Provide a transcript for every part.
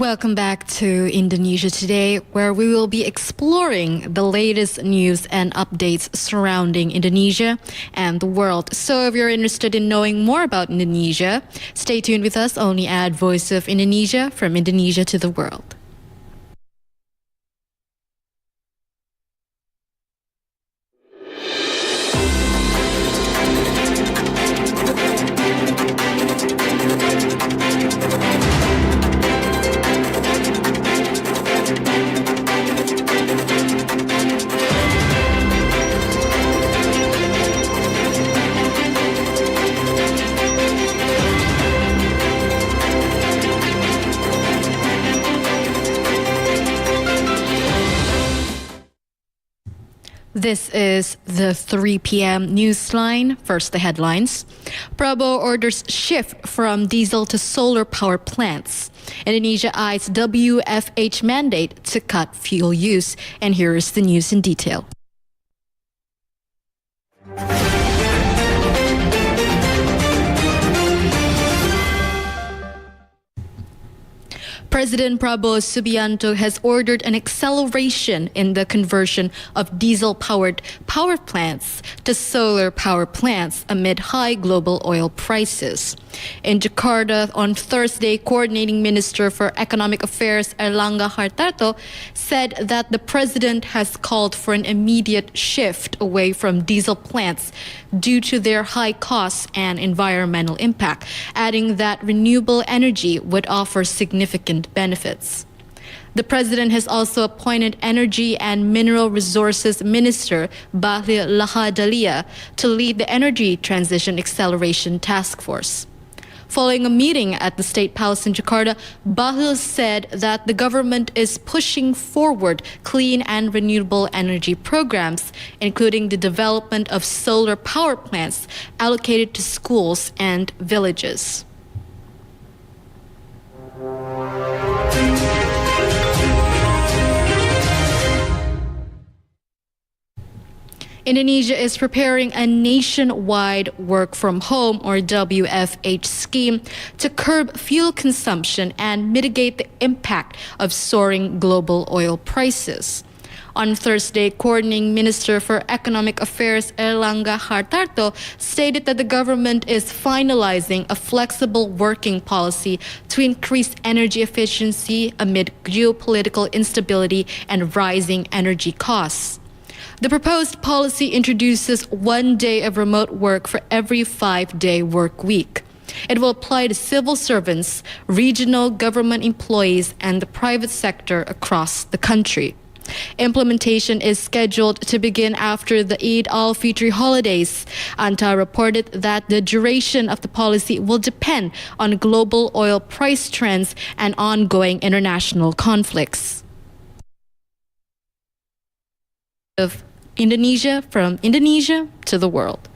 Welcome back to Indonesia Today, where we will be exploring the latest news and updates surrounding Indonesia and the world. So if you're interested in knowing more about Indonesia, stay tuned with us only at Voice of Indonesia, from Indonesia to the world. This is the 3 p.m. newsline. First, the headlines. Prabowo orders shift from diesel to solar power plants. Indonesia eyes WFH mandate to cut fuel use. And here is the news in detail. President Prabowo Subianto has ordered an acceleration in the conversion of diesel-powered power plants to solar power plants amid high global oil prices. In Jakarta on Thursday, Coordinating Minister for Economic Affairs Erlangga Hartarto said that the president has called for an immediate shift away from diesel plants due to their high costs and environmental impact, adding that renewable energy would offer significant benefits. The president has also appointed Energy and Mineral Resources Minister Bahlil Lahadalia to lead the Energy Transition Acceleration Task Force. Following a meeting at the State Palace in Jakarta, Bahlil said that the government is pushing forward clean and renewable energy programs, including the development of solar power plants allocated to schools and villages. Indonesia is preparing a nationwide work from home or WFH scheme to curb fuel consumption and mitigate the impact of soaring global oil prices. On Thursday, Coordinating Minister for Economic Affairs Erlangga Hartarto stated that the government is finalizing a flexible working policy to increase energy efficiency amid geopolitical instability and rising energy costs. The proposed policy introduces 1 day of remote work for every 5-day work week. It will apply to civil servants, regional government employees, and the private sector across the country. Implementation is scheduled to begin after the Eid al-Fitr holidays. Anta reported that the duration of the policy will depend on global oil price trends and ongoing international conflicts. Of Indonesia, from Indonesia to the world.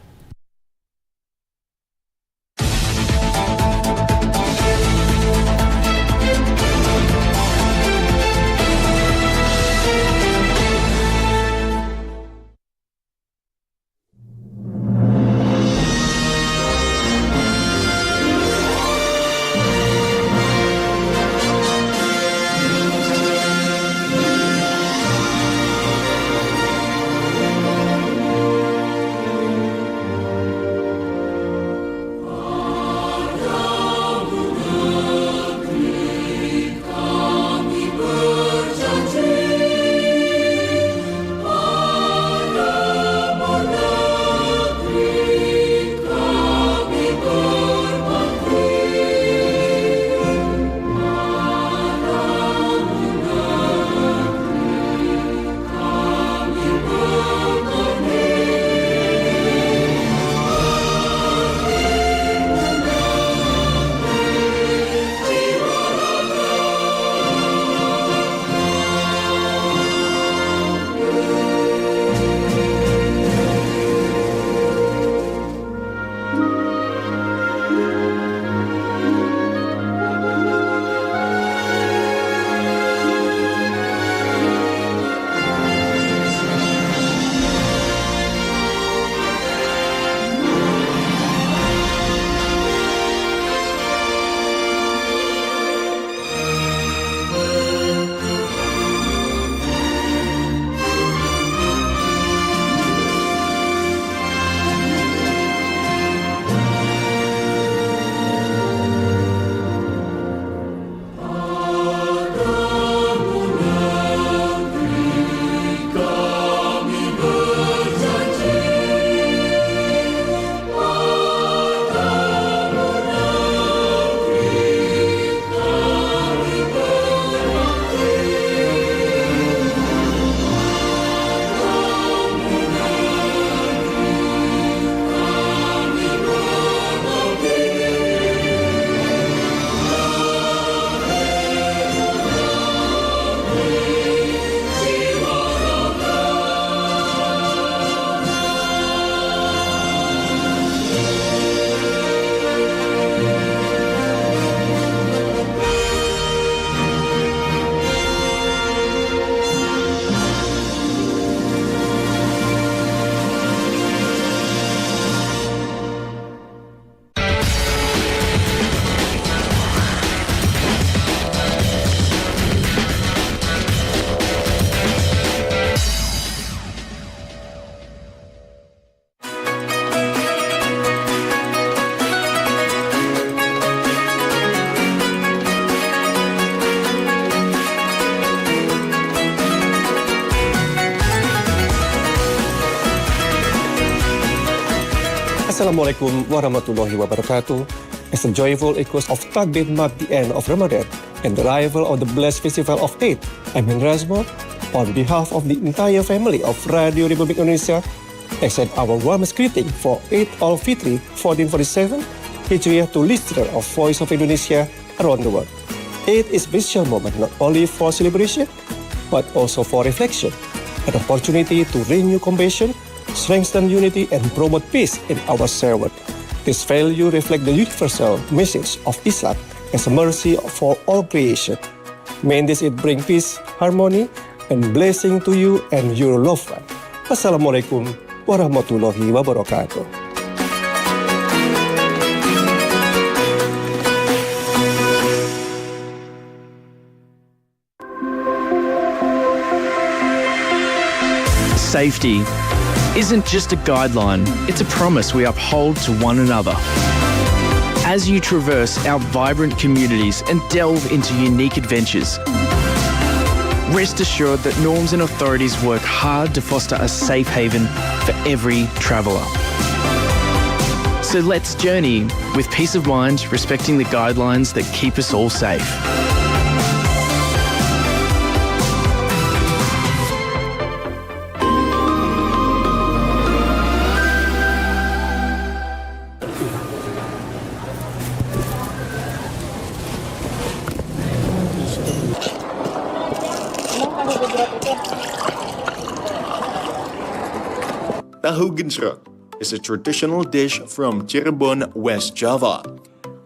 Assalamualaikum warahmatullahi wabarakatuh. As a joyful echoes of Takbir mark the end of Ramadan and the arrival of the blessed festival of Eid, I'm Rasmo. On behalf of the entire family of Radio Republik Indonesia, extend our warmest greeting for Eid al-Fitr 1447 Hijriah to listeners of Voice of Indonesia around the world. Eid is a special moment not only for celebration, but also for reflection, an opportunity to renew compassion, strengthen unity, and promote peace in our shared world. This value reflects the universal message of Islam as a mercy for all creation. May this Eid bring peace, harmony, and blessing to you and your loved one. Assalamualaikum warahmatullahi wabarakatuh. Safety isn't just a guideline, it's a promise we uphold to one another. As you traverse our vibrant communities and delve into unique adventures, rest assured that norms and authorities work hard to foster a safe haven for every traveller. So let's journey with peace of mind, respecting the guidelines that keep us all safe. Tahu gejrot is a traditional dish from Cirebon, West Java.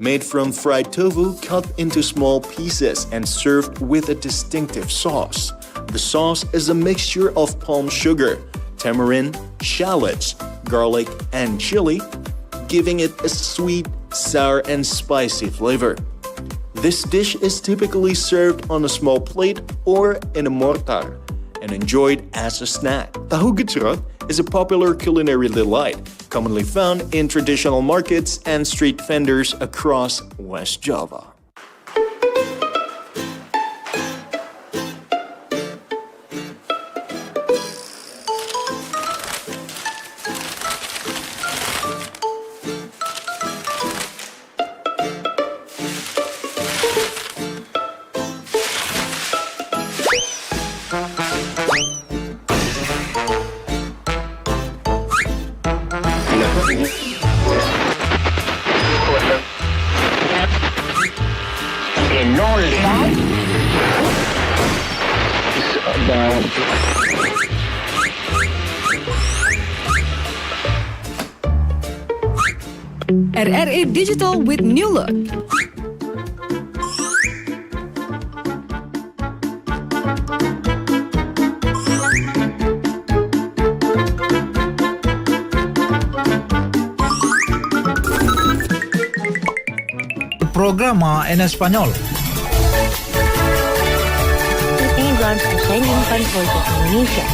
Made from fried tofu cut into small pieces and served with a distinctive sauce. The sauce is a mixture of palm sugar, tamarind, shallots, garlic, and chili, giving it a sweet, sour, and spicy flavor. This dish is typically served on a small plate or in a mortar and enjoyed as a snack. Tahu gejrot is a popular culinary delight, commonly found in traditional markets and street vendors across West Java. RRI Digital with new look. Programa en español. Ketinggalan persaingan Voice of Indonesia.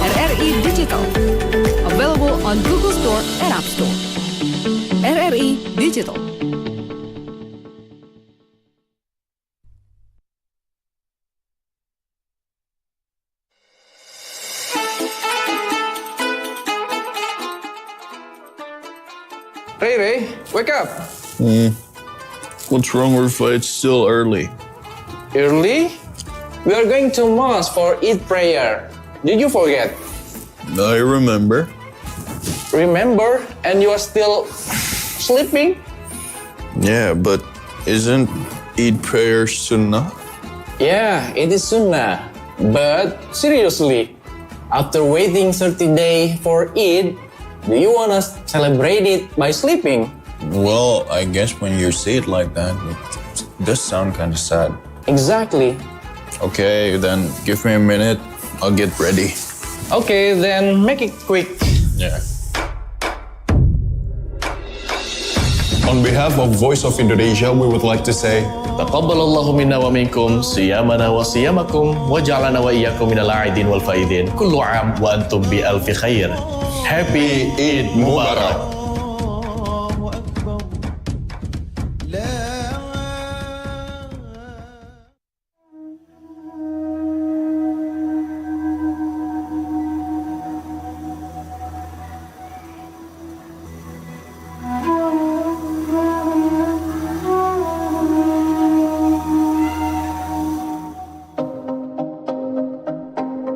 RRI Digital. Available on Google Store and App Store. RRI Digital. Ray, wake up! What's wrong with it's still early? Early? We are going to mosque for Eid prayer. Did you forget? I remember. Remember? And you are still sleeping? Yeah, but isn't Eid prayer sunnah? Yeah, it is sunnah. But seriously, after waiting 30 days for Eid, do you want to celebrate it by sleeping? Well, I guess when you say it like that, it does sound kind of sad. Exactly. Okay, then give me a minute. I'll get ready. Okay, then make it quick. Yeah. On behalf of Voice of Indonesia, we would like to say, Taqabbalallahu minna wa minkum siyamana wa siyamakum wa ja'alana wa iyyakum minal a'idin wal faidin. Kullu 'am wa antum bi alfi khair. Happy Eid Mubarak.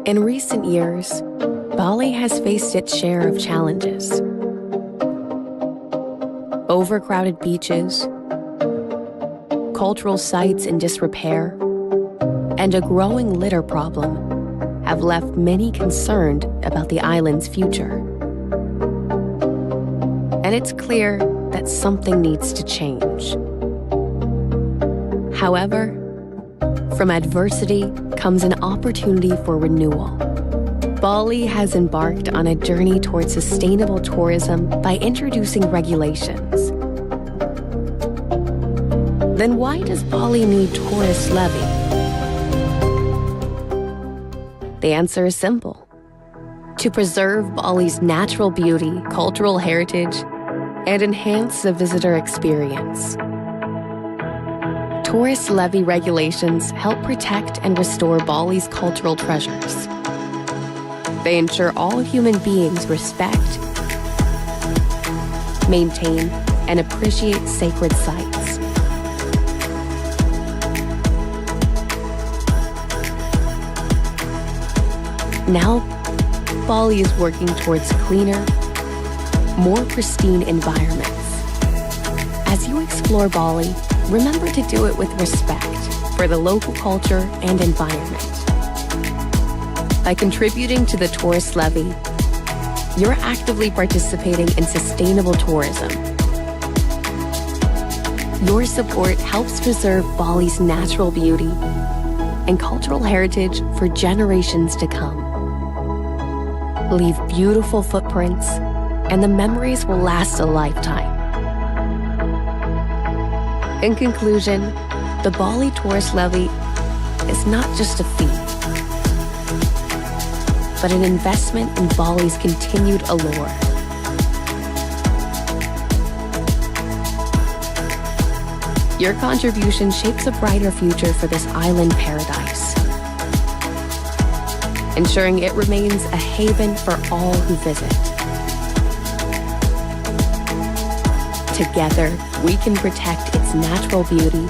In recent years, Bali has faced its share of challenges. Overcrowded beaches, cultural sites in disrepair, and a growing litter problem have left many concerned about the island's future. And it's clear that something needs to change. However, from adversity comes an opportunity for renewal. Bali has embarked on a journey towards sustainable tourism by introducing regulations. Then why does Bali need tourist levy? The answer is simple. To preserve Bali's natural beauty, cultural heritage, and enhance the visitor experience. Tourist levy regulations help protect and restore Bali's cultural treasures. They ensure all human beings respect, maintain, and appreciate sacred sites. Now, Bali is working towards cleaner, more pristine environments. As you explore Bali, remember to do it with respect for the local culture and environment. By contributing to the tourist levy, you're actively participating in sustainable tourism. Your support helps preserve Bali's natural beauty and cultural heritage for generations to come. Leave beautiful footprints, and the memories will last a lifetime. In conclusion, the Bali Tourist Levy is not just a fee, but an investment in Bali's continued allure. Your contribution shapes a brighter future for this island paradise, ensuring it remains a haven for all who visit. Together, we can protect its natural beauty,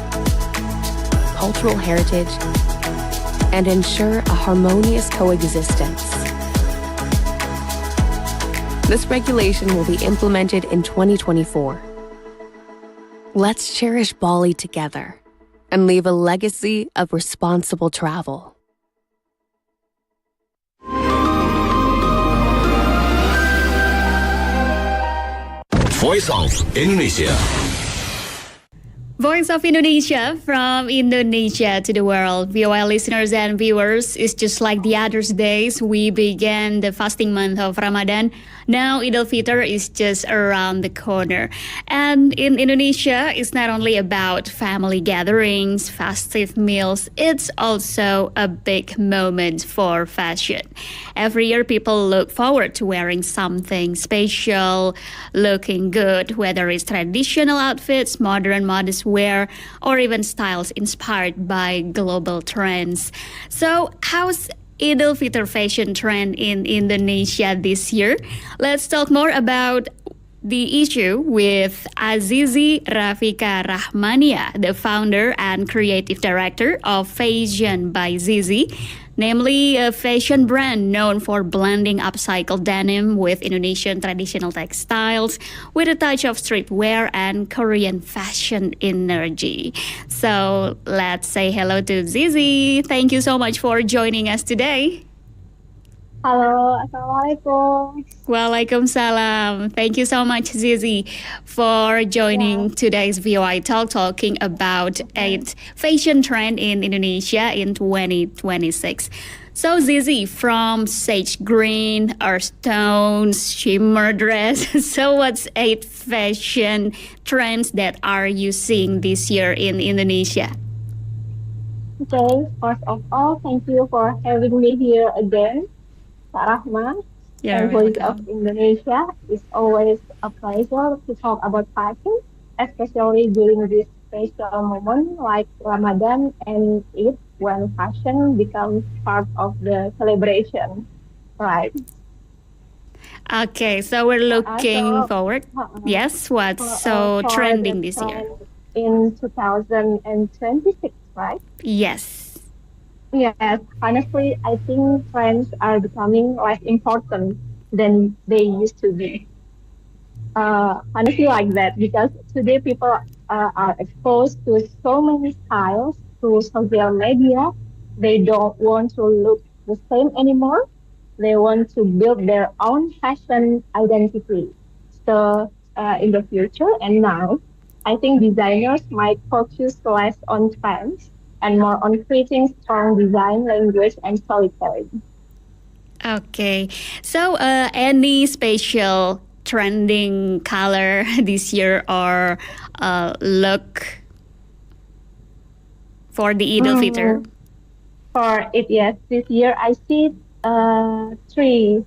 cultural heritage, and ensure a harmonious coexistence. This regulation will be implemented in 2024. Let's cherish Bali together and leave a legacy of responsible travel. Voice of Indonesia. Voice of Indonesia, from Indonesia to the world. VOA listeners and viewers, it's just like the other days. We began the fasting month of Ramadan. Now Idul Fitr is just around the corner. And in Indonesia, it's not only about family gatherings, festive meals, it's also a big moment for fashion. Every year, people look forward to wearing something special, looking good, whether it's traditional outfits, modern modest wear, or even styles inspired by global trends. So, how's Idul Fitr fashion trend in Indonesia this year? Let's talk more about the issue with Azizi Rafika Rahmania, the founder and creative director of Fashion by Zizi, namely a fashion brand known for blending upcycled denim with Indonesian traditional textiles with a touch of streetwear and Korean fashion energy. So let's say hello to Zizi. Thank you so much for joining us today. Halo, Assalamualaikum. Waalaikumsalam. Thank you so much, Zizi, for joining today's VOI Talk, talking about a fashion trend in Indonesia in 2026. So, Zizi, from sage green, earth tones, shimmer dress. So, what's 8 fashion trends that are you seeing this year in Indonesia? Okay, first of all, thank you for having me here again. Rahman and Voice of Indonesia. It's always a pleasure to talk about fashion, especially during this special moment like Ramadan and Eid, when fashion becomes part of the celebration, right? Okay, so we're looking forward. Yes, what's so trending this year? In 2026, right? Yes. Yes, honestly, I think trends are becoming less important than they used to be. Honestly, like that, because today people are exposed to so many styles through social media. They don't want to look the same anymore. They want to build their own fashion identity. So, in the future and now, I think designers might focus less on trends and more on creating strong design language and storytelling. Okay. So, any special trending color this year or look for the Eid al-Fitr? For it, yes, this year I see three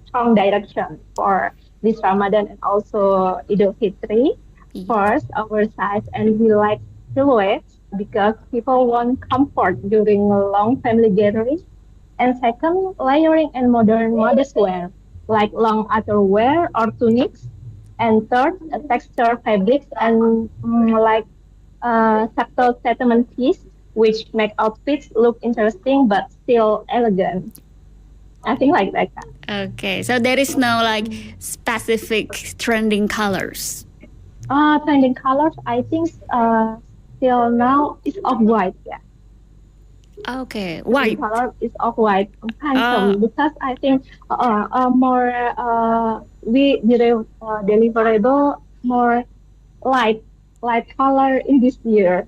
strong directions for this Ramadan and also Idul Fitri. First, oversized and relaxed silhouettes because people want comfort during long family gatherings. And second, layering and modern modest wear like long outerwear or tunics. And third, texture fabrics and like subtle statement piece, which make outfits look interesting but still elegant. I think like that. Okay, so there is no like specific trending colors. Trending colors, I think still now is off white. Yeah. Okay, White. white. Color is off white, handsome because I think more deliverable more light light color in this year.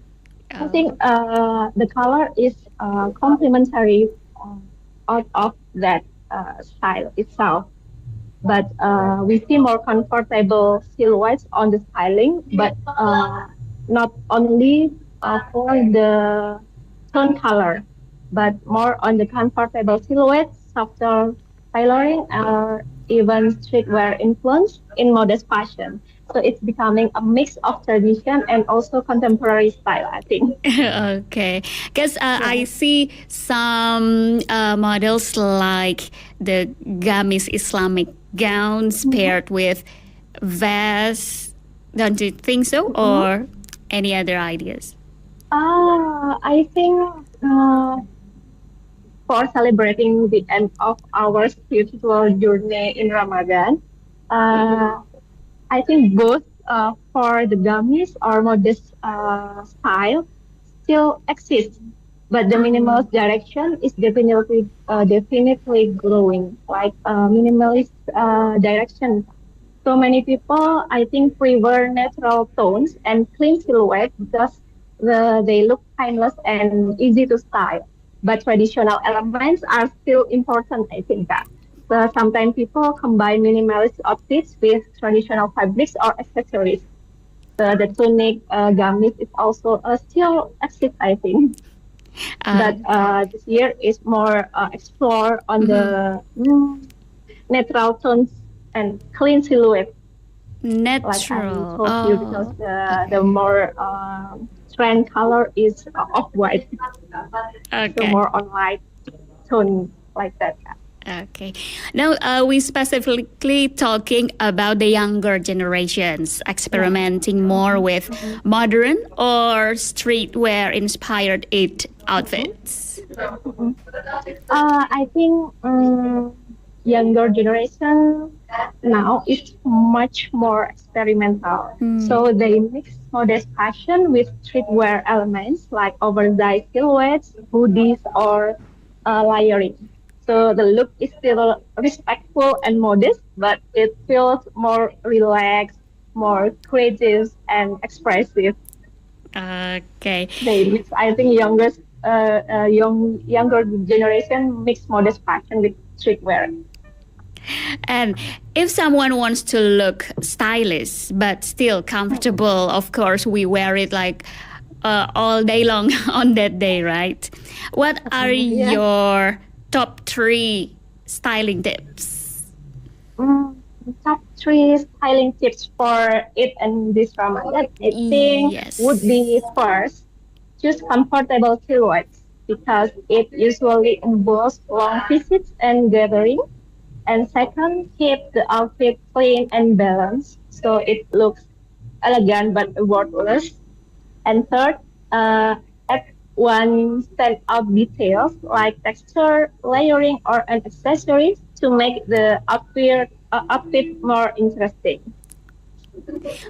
I think the color is complementary out of that style itself. But we see more comfortable silhouettes on the styling, but not only for the tone color, but more on the comfortable silhouettes, softer tailoring, or even streetwear influence in modest fashion. So it's becoming a mix of tradition and also contemporary style, I think. Okay, because I see some models like the gamis Islamic gowns paired with vests. Don't you think so, or any other ideas? I think for celebrating the end of our spiritual journey in Ramadan, I think both for the gummies or modest style still exist, but the minimalist direction is definitely growing. Like minimalist direction, so many people I think prefer natural tones and clean silhouette because they look timeless and easy to style. But traditional elements are still important, I think that. So sometimes people combine minimalist outfits with traditional fabrics or accessories. So the tunic, gamis is also still exists, I think. But this year is more explore on the natural tones and clean silhouette. Like I Natural. told you, because the more trend color is off white, so Okay. more on light tone like that. Okay. Now, we specifically talking about the younger generations experimenting more with modern or streetwear inspired it outfits. I think younger generation now is much more experimental. So they mix modest fashion with streetwear elements like oversized silhouettes, hoodies, or layering. So the look is still respectful and modest, but it feels more relaxed, more creative, and expressive. Okay. They mix, I think, younger generation mix modest fashion with streetwear. And if someone wants to look stylish but still comfortable, of course, we wear it like all day long on that day, right? What are your top three styling tips? Top three styling tips for it and this Ramadan, I think, would be first, choose comfortable silhouettes because it usually involves long visits and gathering. And second, keep the outfit clean and balanced so it looks elegant but effortless. And third, add one standout details like texture, layering, or an accessory to make the outfit more interesting.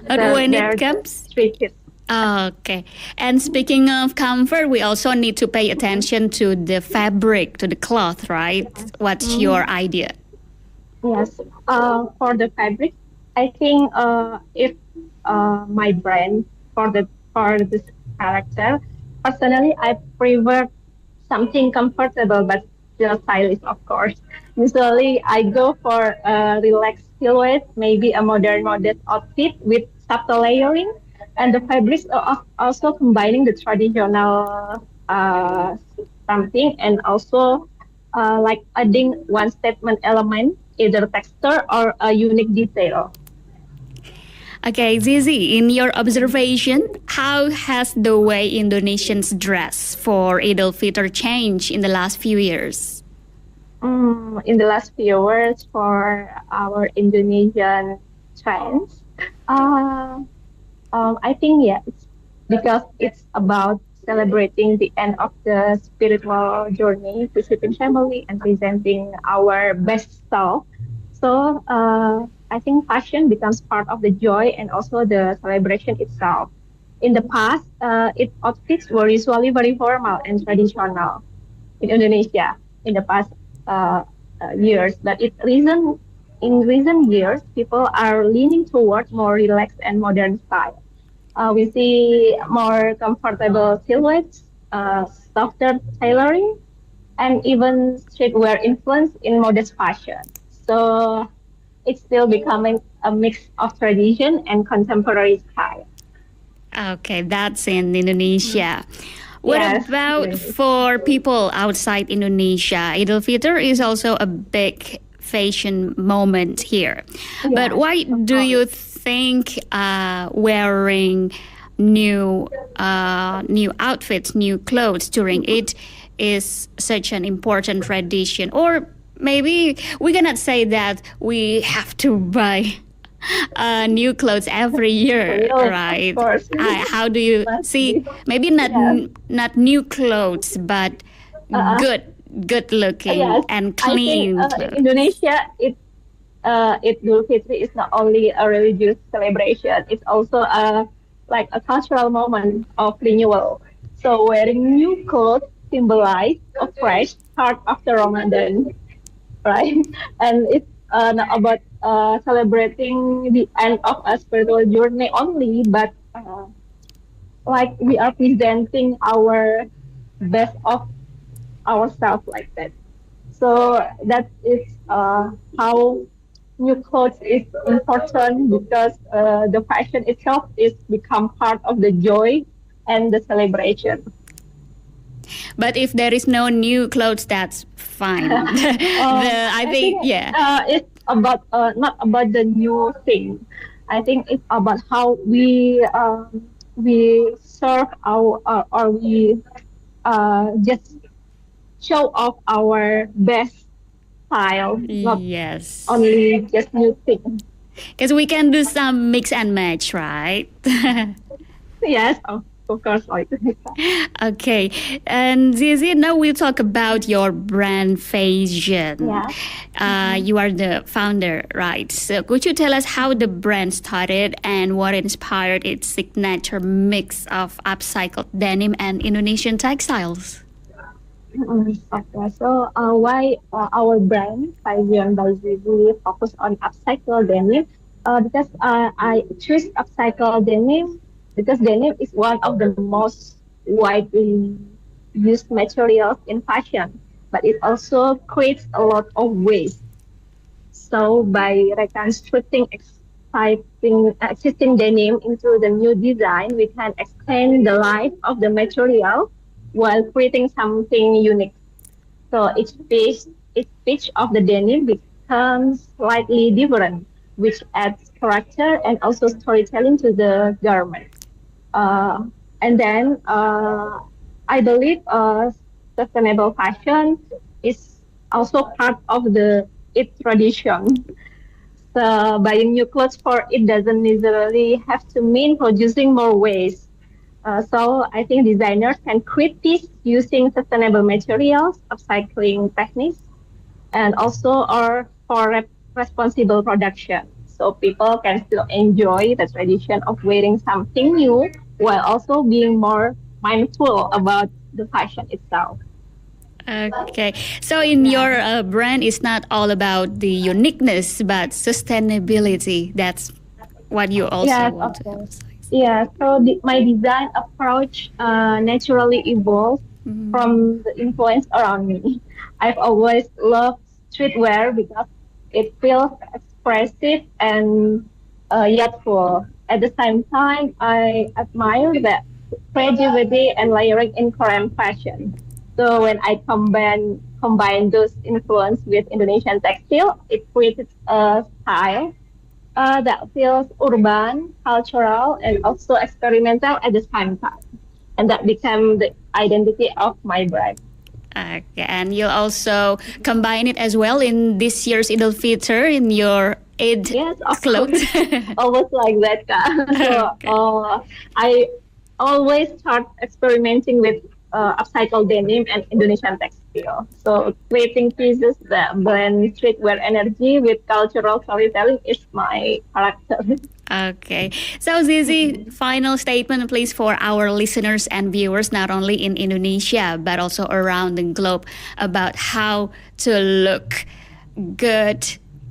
But So when there it are the comes, three tips. okay. And speaking of comfort, we also need to pay attention to the fabric, to the cloth, right? What's your idea? Yes. For the fabric, I think if my brand for this character, personally, I prefer something comfortable but still stylish, of course. Usually, I go for a relaxed silhouette, maybe a modest outfit with subtle layering, and the fabrics are also combining the traditional something and also like adding one statement element, either texture or a unique detail. Okay, Zizi, in your observation, how has the way Indonesians dress for Idul Fitr changed in the last few years? In the last few years, for our Indonesian trends, uh, I think yeah, it's because it's about celebrating the end of the spiritual journey, visiting family, and presenting our best self. So I think fashion becomes part of the joy and also the celebration itself. In the past, its outfits were usually very formal and traditional in Indonesia in the past uh, years, but in recent years, people are leaning toward more relaxed and modern style. We see more comfortable silhouettes, softer tailoring, and even streetwear influence in modest fashion. So it's still becoming a mix of tradition and contemporary style. Okay, that's in Indonesia. What Yes. about for people outside Indonesia? Idul Fitr is also a big fashion moment here. But why do you think wearing new outfits, new clothes during it is such an important tradition? Or maybe we cannot say that we have to buy new clothes every year, right? Of course. How do you see? Maybe not new clothes, but good looking Yes, and I think clean in clothes. Indonesia, Idul Fitri is not only a religious celebration; it's also like a cultural moment of renewal. So wearing new clothes symbolize a fresh start after Ramadan, right? And it's not about celebrating the end of a spiritual journey only, but like we are presenting our best of ourselves like that. So that is how new clothes is important because the fashion itself is become part of the joy and the celebration. But if there is no new clothes, that's fine. I think, yeah. It's about not about the new thing. I think it's about how we serve our or we just show off our best style, not Yes. only just new thing. Because we can do some mix and match, right? Yes, of course, like Okay. And Zizi, now we'll talk about your brand Fashion. Yeah. You are the founder, right? So could you tell us how the brand started and what inspired its signature mix of upcycled denim and Indonesian textiles? Okay, so why our brand Fashion by Zizi focus on upcycle denim? Because I choose upcycle denim because denim is one of the most widely used materials in fashion, but it also creates a lot of waste. So by reconstructing existing denim into the new design, we can extend the life of the material while creating something unique. So each pitch of the denim becomes slightly different, which adds character and also storytelling to the garment. Uh, and then I believe sustainable fashion is also part of the it tradition. So buying new clothes for it doesn't necessarily have to mean producing more waste. So I think designers can create this using sustainable materials, upcycling techniques, and also or for responsible production. So people can still enjoy the tradition of wearing something new while also being more mindful about the fashion itself. Okay, so in your brand, it's not all about the uniqueness, but sustainability. That's what you also Yes, want of to course. Yeah, so my design approach naturally evolves from the influence around me. I've always loved streetwear because it feels expressive and youthful. At the same time, I admire the creativity and layering in Korean fashion. So when I combine those influence with Indonesian textile, it creates a style that feels urban, cultural, and also experimental at the same time. And that became the identity of my brand. Okay, and you also combine it as well in this year's Idul Fitr in your Eid clothes. Almost like that, Kak. So I always start experimenting with upcycled denim and Indonesian textile. So creating pieces that blend streetwear energy with cultural storytelling is my character. Okay, so Zizi, final statement please for our listeners and viewers, not only in Indonesia but also around the globe, about how to look good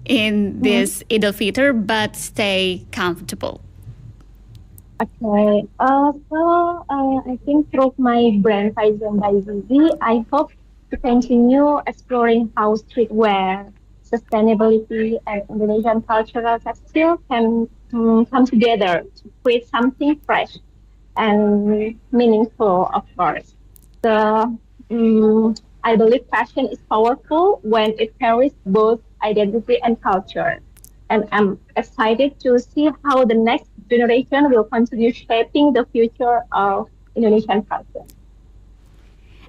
in this Idul Fitr but stay comfortable. Okay. I think through my brand Faizan by Zizi, I hope to continue exploring how streetwear, sustainability, and Indonesian cultural textile can come together to create something fresh and meaningful, of course. So I believe fashion is powerful when it carries both identity and culture. And I'm excited to see how the next generation will continue shaping the future of Indonesian culture.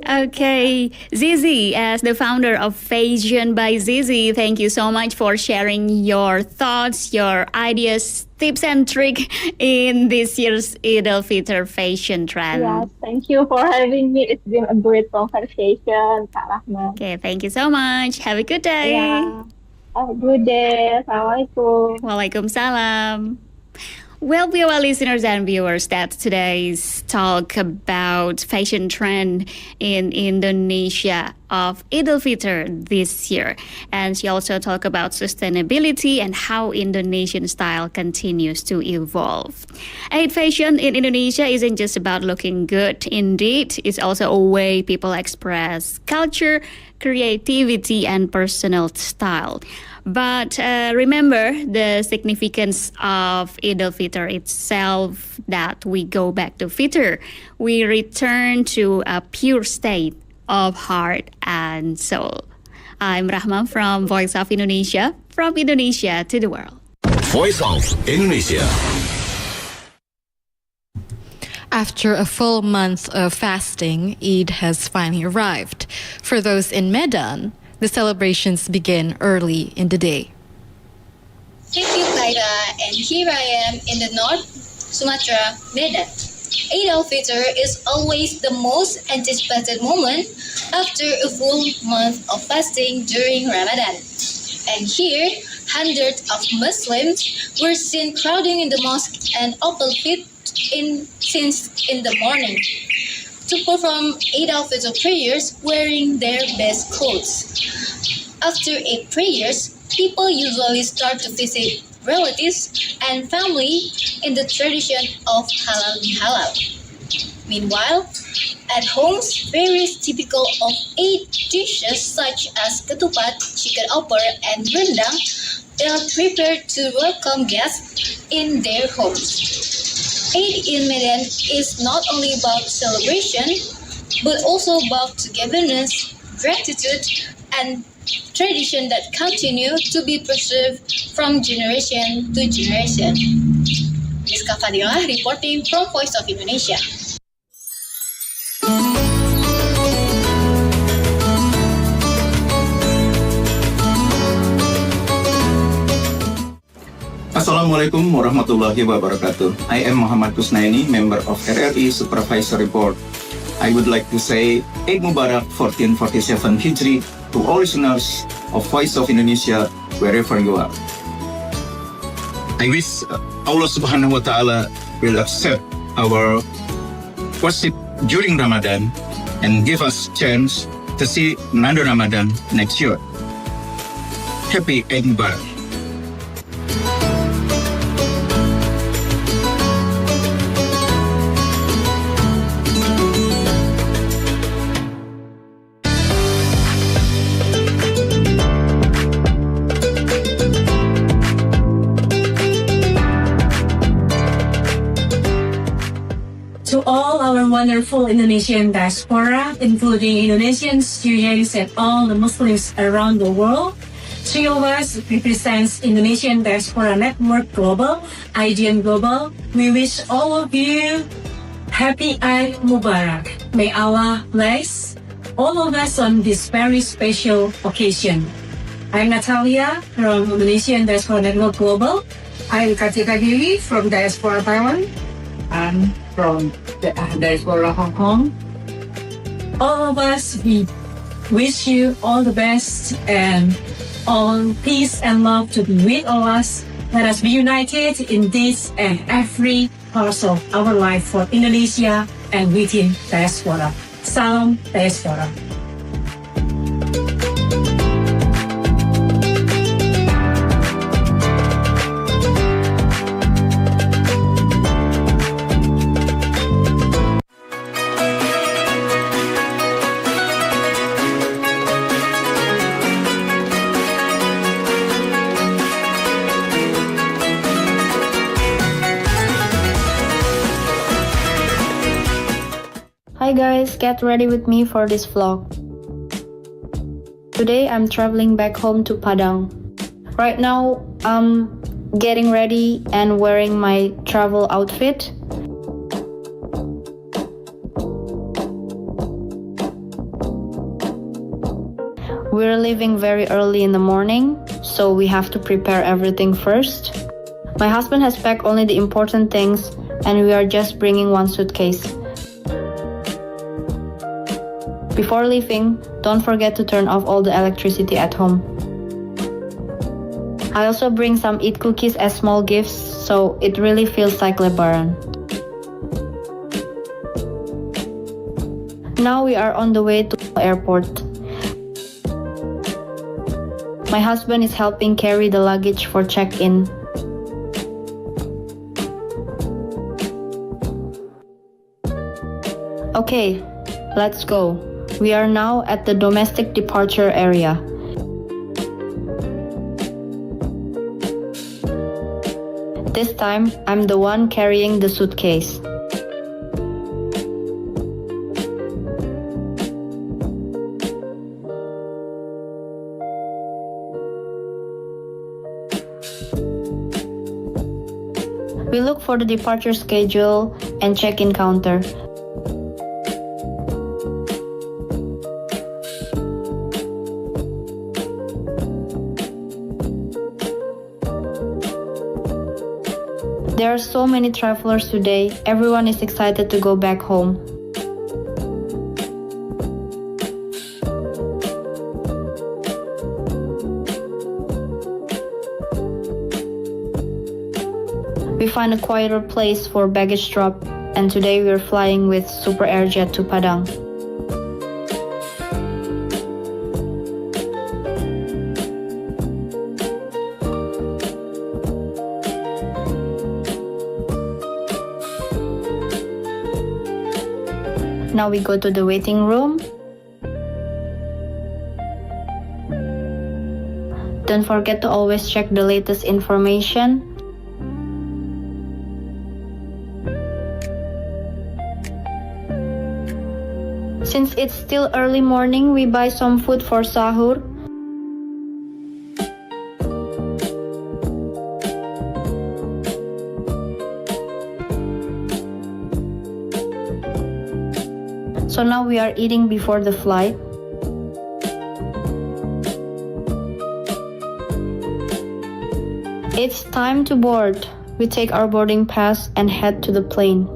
Okay, Zizi, as the founder of Fashion by Zizi, thank you so much for sharing your thoughts, your ideas, tips and tricks in this year's Idul Fitr fashion trend. Yes, thank you for having me. It's been a great conversation, Kak Rahma. Okay, thank you so much. Have a good day. Yeah. Have a good day. Assalamualaikum. Waalaikumsalam. Well, viewer listeners and viewers, that's today's talk about fashion trend in Indonesia of Idul Fitr this year. And she also talked about sustainability and how Indonesian style continues to evolve. Eid fashion in Indonesia isn't just about looking good. Indeed, it's also a way people express culture, creativity, and personal style. But remember the significance of Idul Fitr itself, that we go back to Fitr. We return to a pure state of heart and soul. I'm Rahma from Voice of Indonesia, from Indonesia to the world. Voice of Indonesia. After a full month of fasting, Eid has finally arrived. For those in Medan, the celebrations begin early in the day. Thank you, Kaira, and here I am in the North Sumatra, Medan. Eid al-Fitr is always the most anticipated moment after a full month of fasting during Ramadan. And here, hundreds of Muslims were seen crowding in the mosque and open feet since in the morning to perform Eid al-Fitr prayers wearing their best clothes. After Eid prayers, people usually start to visit relatives and family in the tradition of halal bihalal. Meanwhile, at homes, various typical of Eid dishes such as ketupat, chicken opor, and rendang are prepared to welcome guests in their homes. Eid in Medan is not only about celebration, but also about togetherness, gratitude, and tradition that continue to be preserved from generation to generation. Rizka Fadilah reporting from Voice of Indonesia. Assalamualaikum warahmatullahi wabarakatuh. I am Muhammad Kusnaini, member of RRI Supervisory Board. I would like to say Eid Mubarak 1447 Hijri to all listeners of Voice of Indonesia wherever you are. I wish Allah Subhanahu wa Ta'ala will accept our worship during Ramadan and give us chance to see another Ramadan next year. Happy Eid Mubarak. To all our wonderful Indonesian diaspora, including Indonesian students and all the Muslims around the world, three of us represents Indonesian Diaspora Network Global, IDN Global. We wish all of you happy Eid Mubarak. May Allah bless all of us on this very special occasion. I'm Natalia from Indonesian Diaspora Network Global. I'm Katika Dewi from Diaspora Taiwan. I'm from the Diaspora Hong Kong. All of us, we wish you all the best and all peace and love to be with all us. Let us be united in this and every part of our life for Indonesia and within diaspora. Salam Diaspora. Hi guys, get ready with me for this vlog. Today I'm traveling back home to Padang. Right now I'm getting ready and wearing my travel outfit. We're leaving very early in the morning, so we have to prepare everything first. My husband has packed only the important things and we are just bringing one suitcase. Before leaving, don't forget to turn off all the electricity at home. I also bring some Eid cookies as small gifts, so it really feels like Lebaran. Now we are on the way to the airport. My husband is helping carry the luggage for check-in. Okay, let's go. We are now at the domestic departure area. This time, I'm the one carrying the suitcase. We look for the departure schedule and check-in counter. There are so many travelers today. Everyone is excited to go back home. We find a quieter place for baggage drop, and today we are flying with Super Airjet to Padang. Now we go to the waiting room. Don't forget to always check the latest information. Since it's still early morning, we buy some food for sahur. So now we are eating before the flight. It's time to board. We take our boarding pass and head to the plane.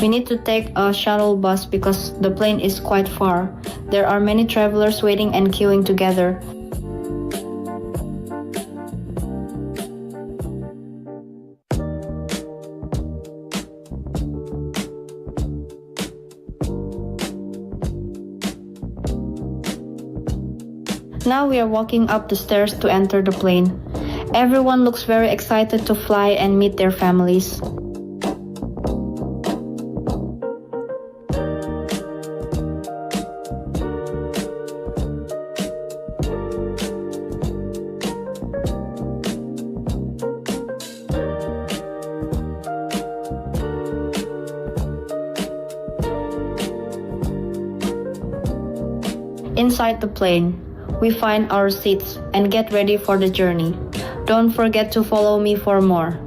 We need to take a shuttle bus because the plane is quite far. There are many travelers waiting and queuing together. Now we are walking up the stairs to enter the plane. Everyone looks very excited to fly and meet their families. Inside the plane, we find our seats and get ready for the journey. Don't forget to follow me for more.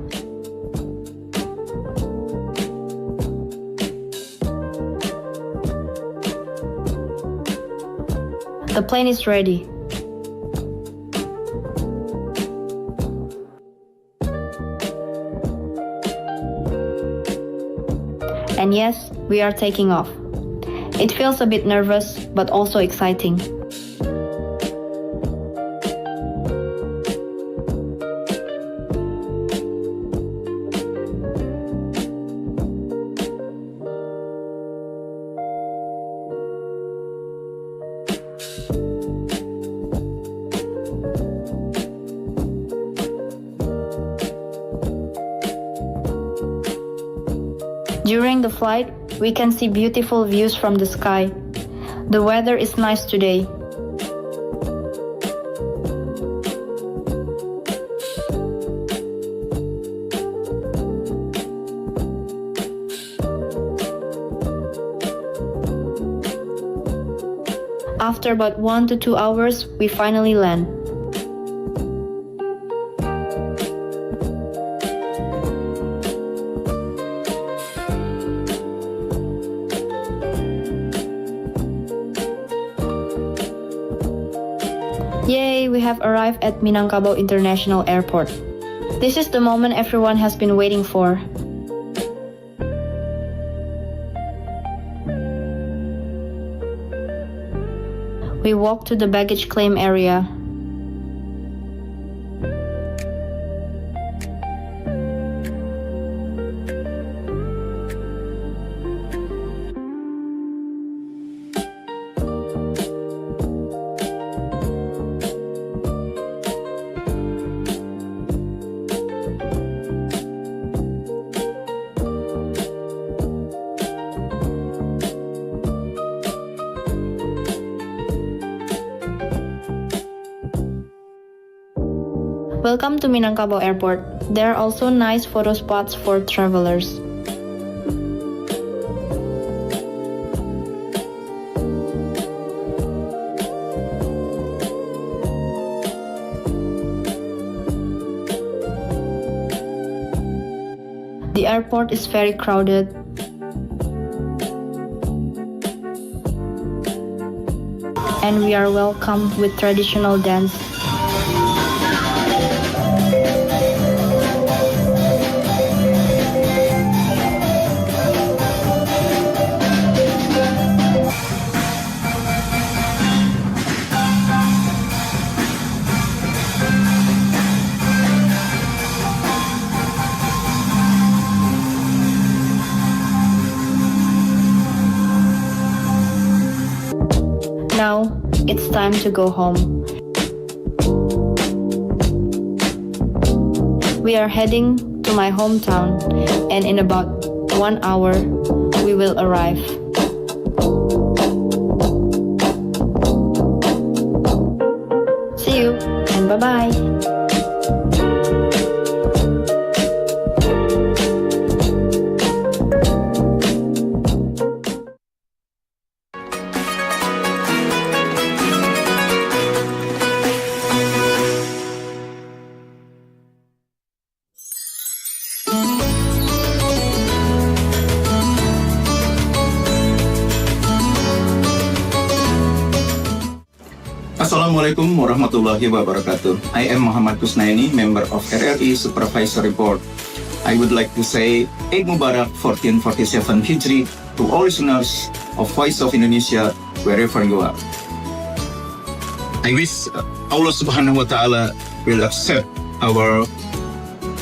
The plane is ready. And yes, we are taking off. It feels a bit nervous, but also exciting. During the flight, we can see beautiful views from the sky. The weather is nice today. After about 1 to 2 hours, we finally land. Yay, we have arrived at Minangkabau International Airport. This is the moment everyone has been waiting for. We walk to the baggage claim area. Welcome to Minangkabau Airport. There are also nice photo spots for travelers. The airport is very crowded. And we are welcomed with traditional dance. Now, it's time to go home. We are heading to my hometown, and in about 1 hour, we will arrive. See you, and bye-bye. Assalamualaikum warahmatullahi wabarakatuh. I am Muhammad Kusnaini, member of RRI Supervisory Board. I would like to say Eid Mubarak 1447 Hijri to all listeners of Voice of Indonesia wherever you are. I wish Allah Subhanahu wa Ta'ala will accept our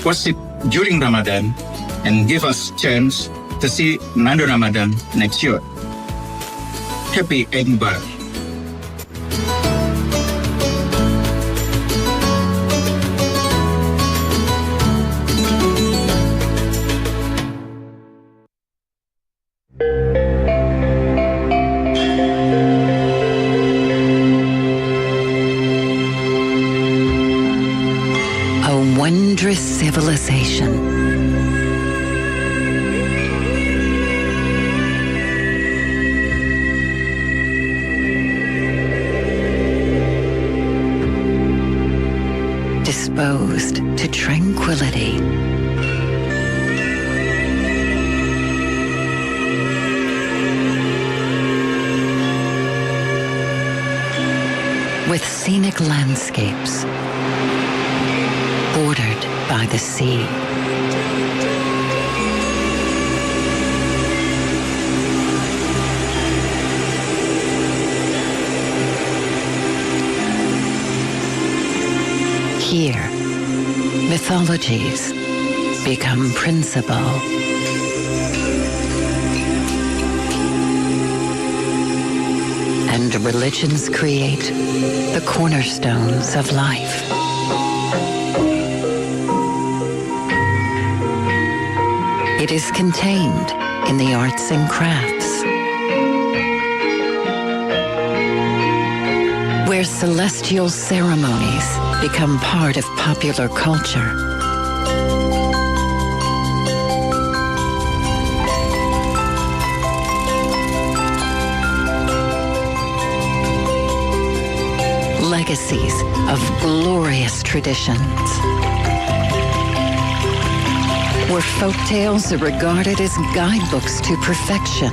worship during Ramadan and give us chance to see another Ramadan next year. Happy Eid Mubarak. Wondrous civilization. Disposed to tranquility. With scenic landscapes bordered by the sea. Here, mythologies become principle. And religions create the cornerstones of life. It is contained in the arts and crafts, where celestial ceremonies become part of popular culture. Legacies of glorious traditions, where folk tales are regarded as guidebooks to perfection,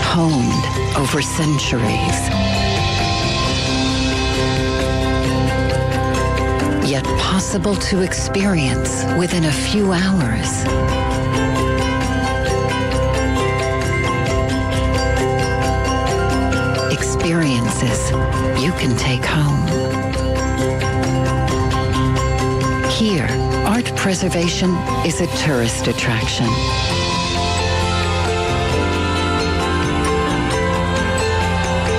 honed over centuries, yet possible to experience within a few hours. Experiences you can take home. Here, art preservation is a tourist attraction.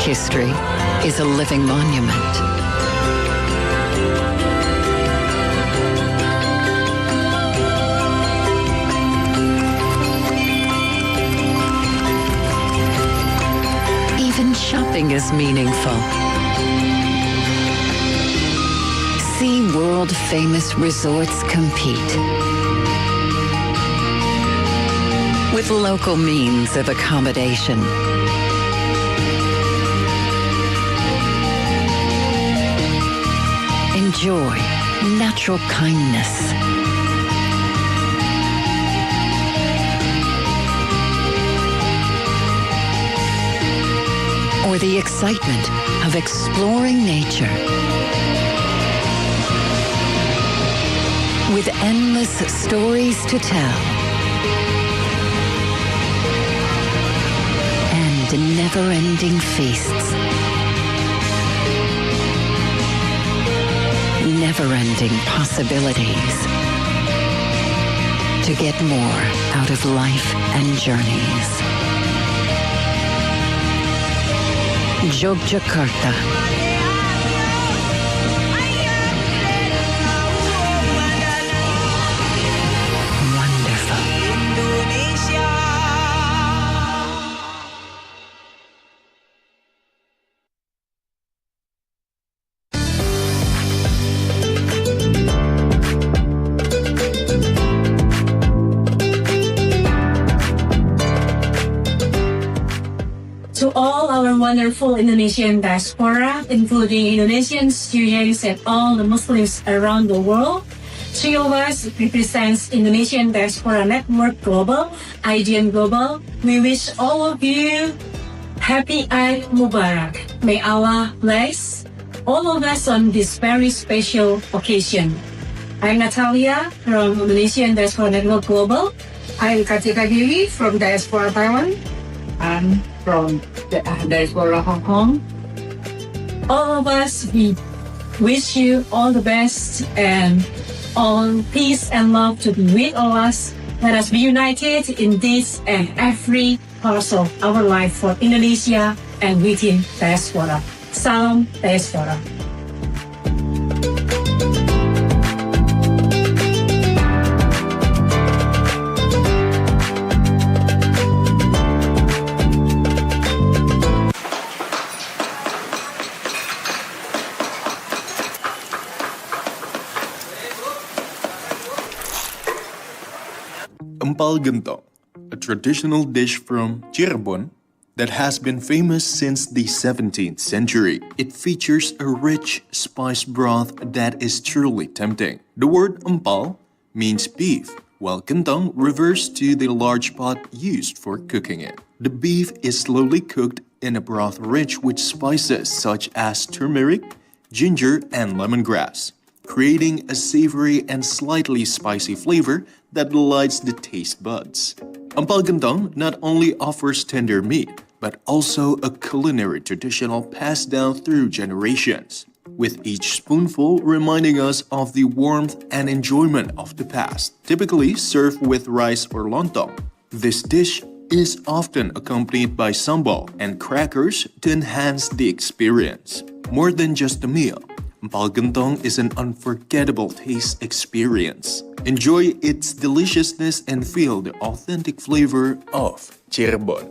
History is a living monument. Even shopping is meaningful. See world-famous resorts compete with local means of accommodation. Enjoy natural kindness. Or the excitement of exploring nature. With endless stories to tell and never-ending feasts. Never-ending possibilities to get more out of life and journeys. Yogyakarta. To all our wonderful Indonesian diaspora, including Indonesian students and all the Muslims around the world, three of us represents Indonesian Diaspora Network Global, IDN Global. We wish all of you Happy Eid Mubarak. May Allah bless all of us on this very special occasion. I'm Natalia from Indonesian Diaspora Network Global. I'm Katika Dewi from Diaspora Taiwan. I'm from Diaspora Hong Kong. All of us, we wish you all the best and all peace and love to be with all us. Let us be united in this and every part of our life for Indonesia and within Diaspora. Salam Diaspora. Empal gentong, a traditional dish from Cirebon that has been famous since the 17th century. It features a rich spice broth that is truly tempting. The word empal means beef, while gentong refers to the large pot used for cooking it. The beef is slowly cooked in a broth rich with spices such as turmeric, ginger, and lemongrass, creating a savory and slightly spicy flavor that delights the taste buds. Empal gentong not only offers tender meat, but also a culinary traditional passed down through generations, with each spoonful reminding us of the warmth and enjoyment of the past, typically served with rice or lontong. This dish is often accompanied by sambal and crackers to enhance the experience. More than just a meal, empal gentong is an unforgettable taste experience. Enjoy its deliciousness and feel the authentic flavor of Cirebon.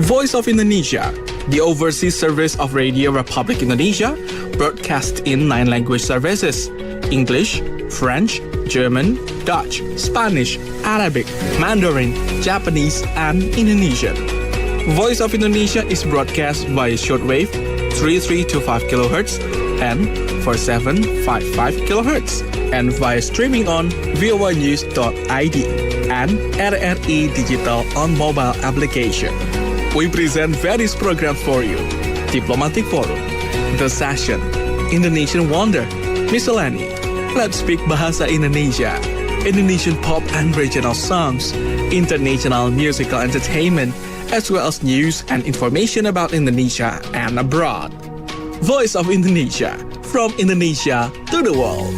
Voice of Indonesia, the overseas service of Radio Republic Indonesia, broadcasts in 9 language services: English, French, German, Dutch, Spanish, Arabic, Mandarin, Japanese, and Indonesian. Voice of Indonesia is broadcast via shortwave 3325 kHz and 4755 kHz, and via streaming on voanews.id and RRI Digital on mobile application. We present various programs for you: Diplomatic Forum, The Session, Indonesian Wonder, Miscellany, Let's Speak Bahasa Indonesia, Indonesian pop and regional songs, international musical entertainment, as well as news and information about Indonesia and abroad. Voice of Indonesia, from Indonesia to the world.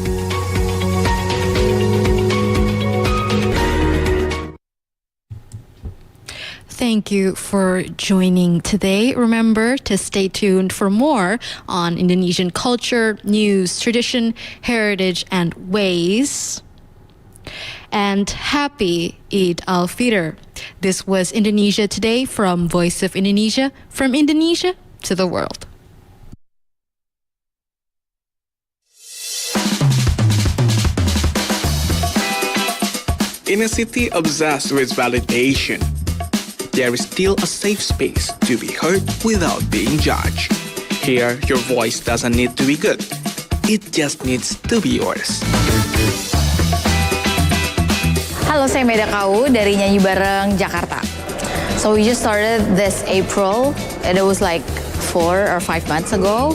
Thank you for joining today. Remember to stay tuned for more on Indonesian culture, news, tradition, heritage, and ways. And happy Eid al-Fitr. This was Indonesia Today from Voice of Indonesia, from Indonesia to the world. In a city obsessed with validation, there is still a safe space to be heard without being judged. Here, your voice doesn't need to be good. It just needs to be yours. Halo, saya Meda Kau dari Nyanyi Bareng Jakarta. So we just started this April, and it was like 4 or 5 months ago.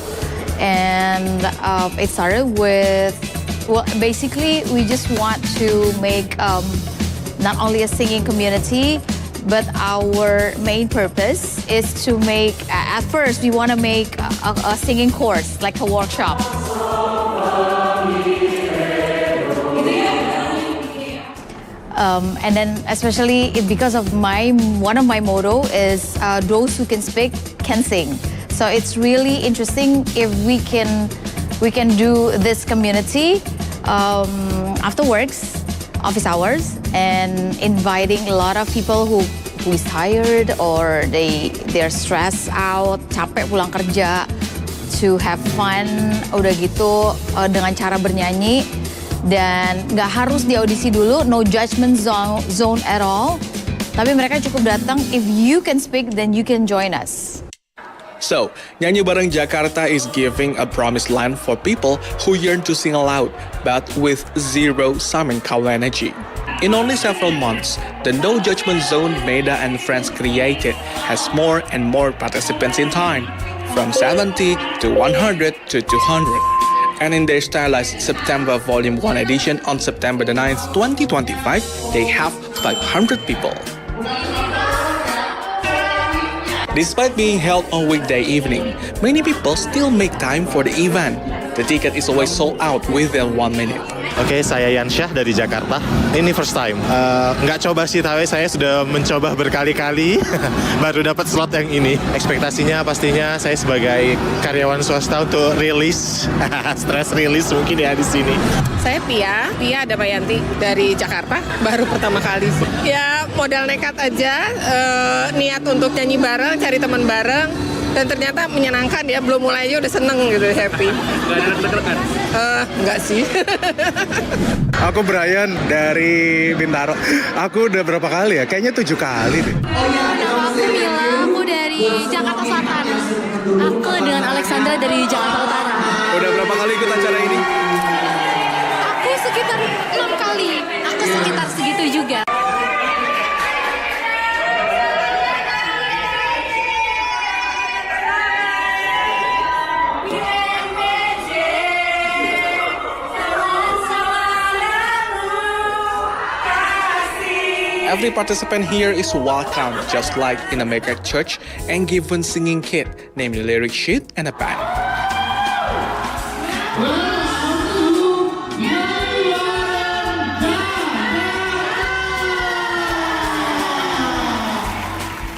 And it started with, well, basically we just want to make not only a singing community, but our main purpose is to make, at first we want to make a singing course, like a workshop. And then especially because of one of my motto is those who can speak can sing. So it's really interesting if we can do this community after works, office hours, and inviting a lot of people who is tired or they're stressed out, capek pulang kerja, to have fun, udah gitu dengan cara bernyanyi, dan nggak harus di audisi dulu, no judgment zone at all. Tapi mereka cukup datang, if you can speak, then you can join us. So, Nyanyi Bareng Jakarta is giving a promised land for people who yearn to sing aloud, but with zero Samin Kau energy. In only several months, the no judgment zone Meda and friends created has more and more participants in time, from 70 to 100 to 200. And in their stylized September Volume 1 edition on September the 9th, 2025, they have 500 people. Despite being held on weekday evening, many people still make time for the event. The ticket is always sold out within 1 minute. Oke, saya Yansyah dari Jakarta. Ini first time. Nggak coba sih, tapi saya sudah mencoba berkali-kali. Baru dapat slot yang ini. Ekspektasinya pastinya saya sebagai karyawan swasta untuk rilis, stress rilis mungkin ya di sini. Saya Pia Damayanti dari Jakarta. Baru pertama kali sih. Ya modal nekat aja, niat untuk nyanyi bareng, cari teman bareng. Dan ternyata menyenangkan ya, belum mulai aja udah seneng gitu, happy. Gak ada deg-degan? Enggak sih. Aku Brian dari Bintaro. Aku udah berapa kali ya? Kayaknya 7 kali deh. Nama aku Mila, aku dari Jakarta Selatan. Aku dengan Alexandra dari Jakarta Utara. Udah berapa kali ikut acara ini? Aku sekitar 6 kali. Aku sekitar segitu juga. Every participant here is welcome, just like in a mega church, and given singing kit, namely lyric sheet and a pen.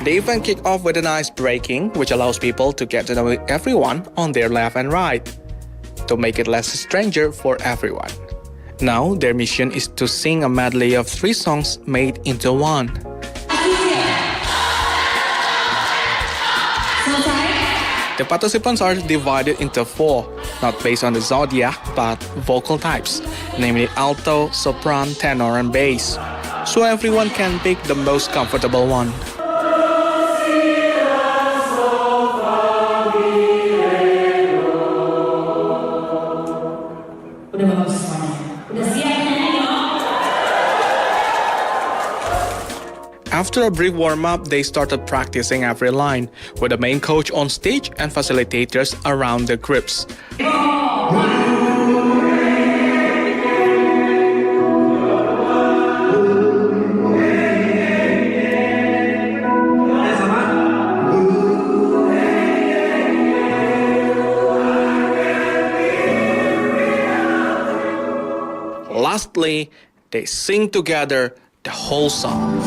The event kicked off with an ice breaking, which allows people to get to know everyone on their left and right, to make it less stranger for everyone. Now, their mission is to sing a medley of 3 songs made into one. The participants are divided into 4, not based on the zodiac, but vocal types, namely alto, sopran, tenor, and bass. So everyone can pick the most comfortable one. After a brief warm-up, they started practicing every line, with the main coach on stage and facilitators around the groups. Lastly, they sing together the whole song.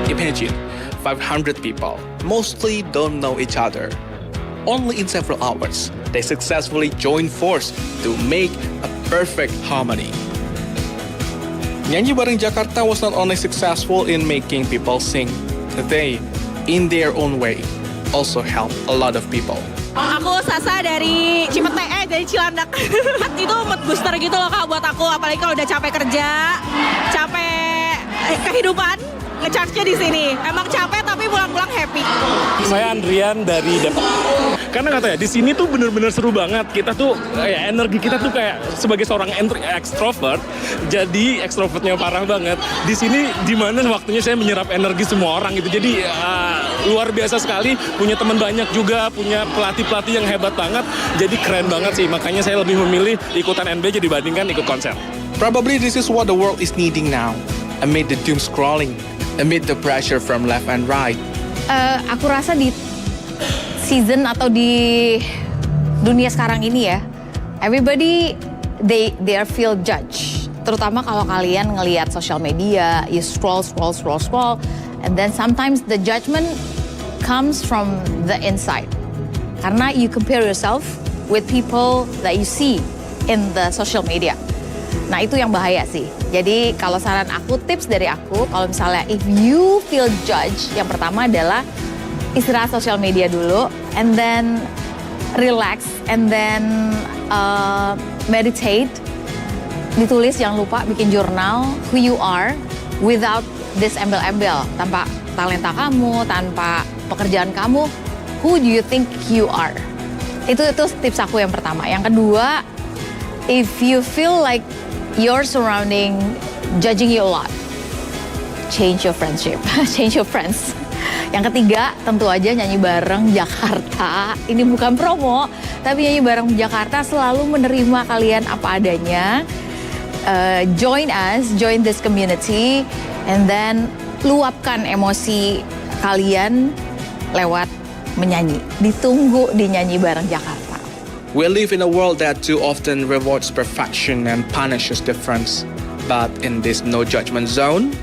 Imagine 500 people, mostly don't know each other. Only in several hours, they successfully joined force to make a perfect harmony. Nyanyi bareng Jakarta was not only successful in making people sing, they, in their own way, also helped a lot of people. Aku Sasa dari dari Cilandak. Itu mood booster gitu loh Kak buat aku, apalagi kalau udah capek kerja, capek kehidupan. Nge-charge-nya di sini. Emang capek tapi pulang-pulang happy. Saya Andrian dari Depok. Karena katanya di sini tuh bener-bener seru banget. Kita tuh ya, energi kita tuh kayak sebagai seorang extrovert, jadi extrovertnya parah banget. Di sini dimana waktunya saya menyerap energi semua orang gitu. Jadi luar biasa sekali. Punya teman banyak juga, punya pelatih-pelatih yang hebat banget. Jadi keren banget sih. Makanya saya lebih memilih ikutan NBJ dibandingkan ikut konser. Probably this is what the world is needing now. Amid the doom scrolling, amid the pressure from left and right. Aku rasa di season atau di dunia sekarang ini ya, everybody they are feel judged terutama kalau kalian ngelihat social media, you scroll, and then sometimes the judgment comes from the inside. Karena you compare yourself with people that you see in the social media. Nah itu yang bahaya sih. Jadi kalau saran aku, tips dari aku, kalau misalnya if you feel judged, yang pertama adalah istirahat social media dulu, and then relax, and then meditate. Ditulis, jangan lupa bikin jurnal who you are without this embel-embel, tanpa talenta kamu, tanpa pekerjaan kamu. Who do you think you are? Itu tips aku yang pertama. Yang kedua, if you feel like your surrounding judging you a lot, change your friendship, change your friends. Yang ketiga, tentu aja nyanyi bareng Jakarta. Ini bukan promo, tapi nyanyi bareng Jakarta selalu menerima kalian apa adanya. Join us, join this community, and then luapkan emosi kalian lewat menyanyi. Ditunggu di nyanyi bareng Jakarta. We live in a world that too often rewards perfection and punishes difference. But in this no judgment zone,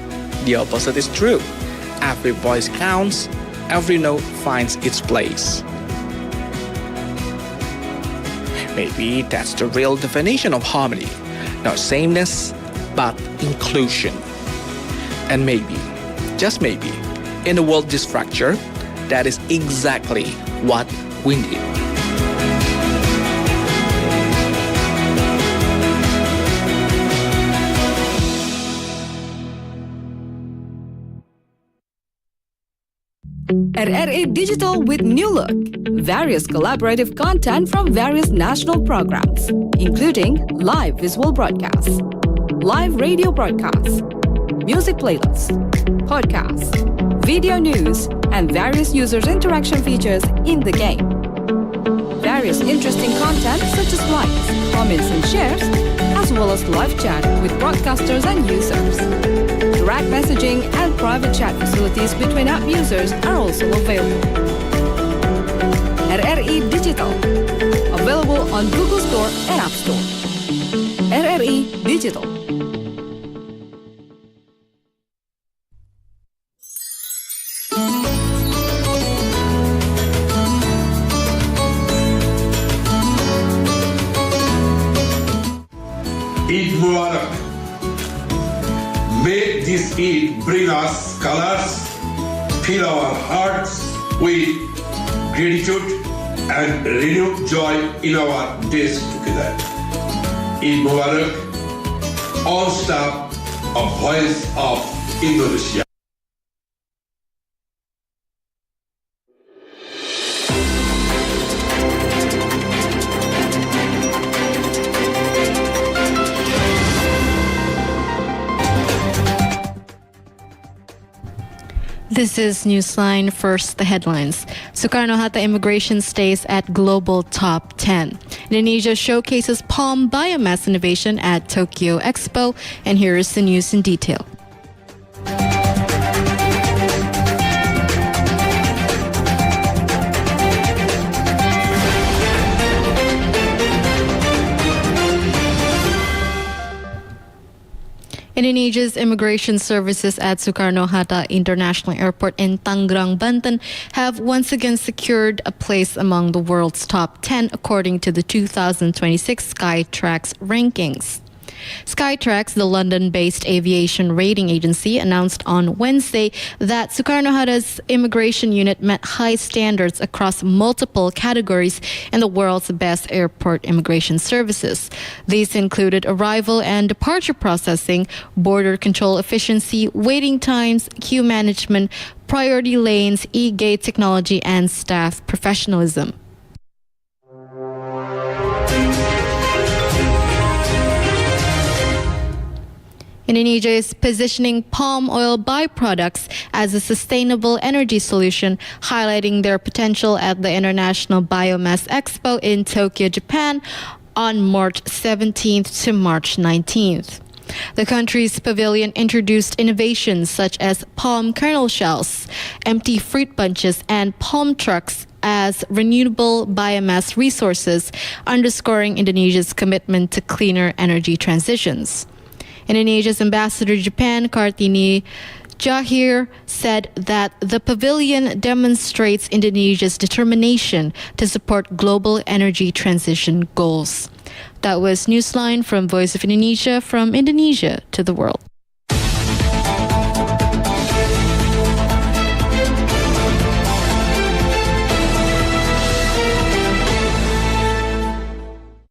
the opposite is true. Every voice counts, every note finds its place. Maybe that's the real definition of harmony. Not sameness, but inclusion. And maybe, just maybe, in a world this fracture, that is exactly what we need. RRI Digital with new look. Various collaborative content from various national programs, including live visual broadcasts, live radio broadcasts, music playlists, podcasts, video news, and various users' interaction features in the game. Various interesting content such as likes, comments, and shares, as well as live chat with broadcasters and users. Direct messaging and private chat facilities between app users are also available. RRI Digital, available on Google Store and App Store. RRI Digital. Eid Mubarak. May this Eid bring us colors, fill our hearts with gratitude and renewed joy in our days together. Eid Mubarak, all staff of Voice of Indonesia. This is Newsline. First, the headlines. Soekarno-Hatta immigration stays at global top 10. Indonesia showcases palm biomass innovation at Tokyo Expo. And here is the news in detail. Indonesia's immigration services at Soekarno-Hatta International Airport in Tangerang, Banten have once again secured a place among the world's top 10 according to the 2026 Skytrax rankings. Skytrax, the London-based aviation rating agency, announced on Wednesday that Soekarno-Hatta's immigration unit met high standards across multiple categories in the world's best airport immigration services. These included arrival and departure processing, border control efficiency, waiting times, queue management, priority lanes, e-gate technology, and staff professionalism. Indonesia is positioning palm oil byproducts as a sustainable energy solution, highlighting their potential at the International Biomass Expo in Tokyo, Japan on March 17th to March 19th. The country's pavilion introduced innovations such as palm kernel shells, empty fruit bunches, and palm trucks as renewable biomass resources, underscoring Indonesia's commitment to cleaner energy transitions. Indonesia's ambassador to Japan, Kartini Jahir, said that the pavilion demonstrates Indonesia's determination to support global energy transition goals. That was Newsline from Voice of Indonesia, from Indonesia to the world.